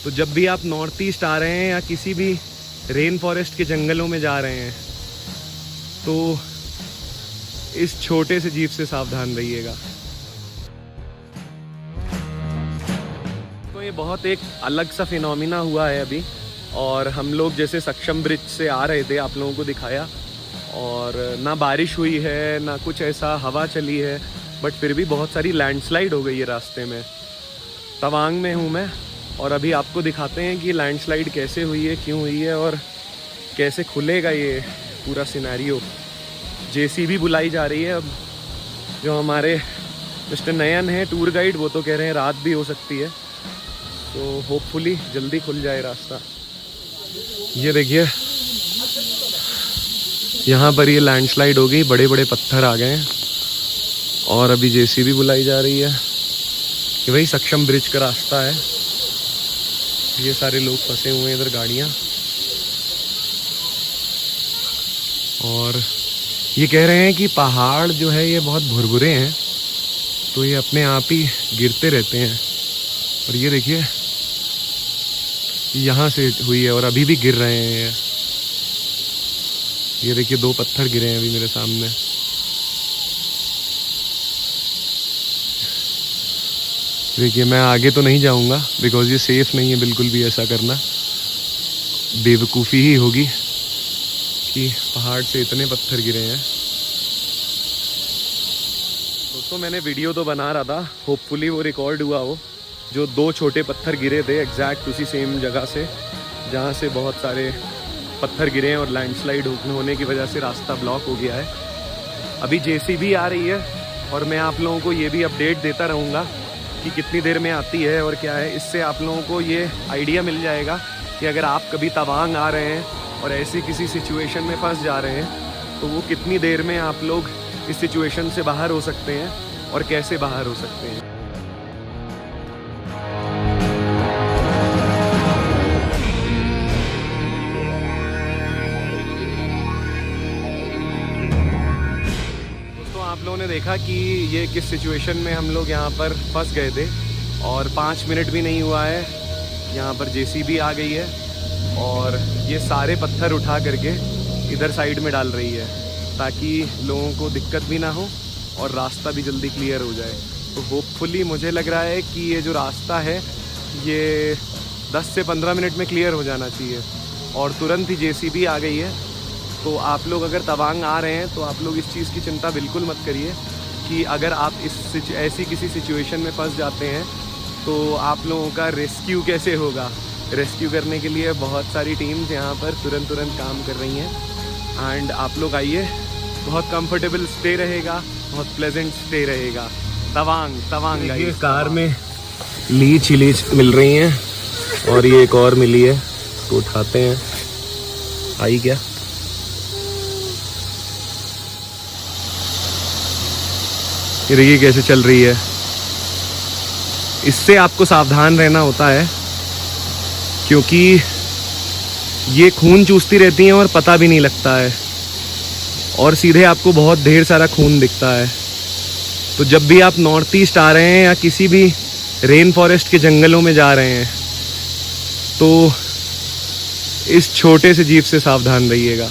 तो जब भी आप नॉर्थ ईस्ट आ रहे हैं या किसी भी रेन फॉरेस्ट के जंगलों में जा रहे हैं तो इस छोटे से जीप से सावधान रहिएगा। तो ये बहुत एक अलग सा फिनोमिना हुआ है अभी, और हम लोग जैसे सक्षम ब्रिज से आ रहे थे, आप लोगों को दिखाया, और ना बारिश हुई है ना कुछ ऐसा हवा चली है, बट फिर भी बहुत सारी लैंडस्लाइड हो गई है रास्ते में। तवांग में हूँ मैं, और अभी आपको दिखाते हैं कि लैंडस्लाइड कैसे हुई है, क्यों हुई है और कैसे खुलेगा ये पूरा सिनेरियो। जेसीबी बुलाई जा रही है अब। जो हमारे मिस्टर नयन है टूर गाइड, वो तो कह रहे हैं रात भी हो सकती है, तो होपफुली जल्दी खुल जाए रास्ता। ये देखिए यहाँ पर ये लैंडस्लाइड हो गई, बड़े बड़े पत्थर आ गए हैं, और अभी जेसीबी बुलाई जा रही है। ये वही सक्षम ब्रिज का रास्ता है। ये सारे लोग फंसे हुए हैं इधर, गाड़ियाँ, और ये कह रहे हैं कि पहाड़ जो है ये बहुत भुरभुरे हैं, तो ये अपने आप ही गिरते रहते हैं। और ये देखिए यहाँ से हुई है और अभी भी गिर रहे हैं। ये देखिए 2 पत्थर गिरे हैं अभी मेरे सामने। देखिए मैं आगे तो नहीं जाऊंगा बिकॉज ये सेफ नहीं है बिल्कुल भी ऐसा करना, बेवकूफ़ी ही होगी कि पहाड़ से इतने पत्थर गिरे हैं। दोस्तों मैंने वीडियो तो बना रहा था, होपफुली वो रिकॉर्ड हुआ हो। जो 2 छोटे पत्थर गिरे थे एग्जैक्ट उसी सेम जगह से जहाँ से बहुत सारे पत्थर गिरे हैं, और लैंडस्लाइड होने की वजह से रास्ता ब्लॉक हो गया है। अभी जेसीबी आ रही है, और मैं आप लोगों को ये भी अपडेट देता रहूँगा कि कितनी देर में आती है और क्या है। इससे आप लोगों को ये आइडिया मिल जाएगा कि अगर आप कभी तवांग आ रहे हैं और ऐसी किसी सिचुएशन में फंस जा रहे हैं तो वो कितनी देर में आप लोग इस सिचुएशन से बाहर हो सकते हैं और कैसे बाहर हो सकते हैं। दोस्तों आप लोगों ने देखा कि ये किस सिचुएशन में हम लोग यहाँ पर फंस गए थे, और 5 मिनट भी नहीं हुआ है यहाँ पर जेसीबी आ गई है, और ये सारे पत्थर उठा करके इधर साइड में डाल रही है ताकि लोगों को दिक्कत भी ना हो और रास्ता भी जल्दी क्लियर हो जाए। तो होपफुली मुझे लग रहा है कि ये जो रास्ता है ये 10 से 15 मिनट में क्लियर हो जाना चाहिए, और तुरंत ही जेसीबी आ गई है। तो आप लोग अगर तवांग आ रहे हैं तो आप लोग इस चीज़ की चिंता बिल्कुल मत करिए कि अगर आप ऐसी किसी सिचुएशन में फंस जाते हैं तो आप लोगों का रेस्क्यू कैसे होगा। रेस्क्यू करने के लिए बहुत सारी टीम्स यहाँ पर तुरंत काम कर रही हैं, एंड आप लोग आइए, बहुत कंफर्टेबल स्टे रहेगा, बहुत प्लेजेंट स्टे रहेगा। तवांग ये कार में लीच मिल रही हैं, और ये एक और मिली है तो उठाते हैं। आई क्या? ये देखिए कैसे चल रही है। इससे आपको सावधान रहना होता है क्योंकि ये खून चूसती रहती हैं और पता भी नहीं लगता है, और सीधे आपको बहुत ढेर सारा खून दिखता है। तो जब भी आप नॉर्थ ईस्ट आ रहे हैं या किसी भी रेन फॉरेस्ट के जंगलों में जा रहे हैं तो इस छोटे से जीप से सावधान रहिएगा।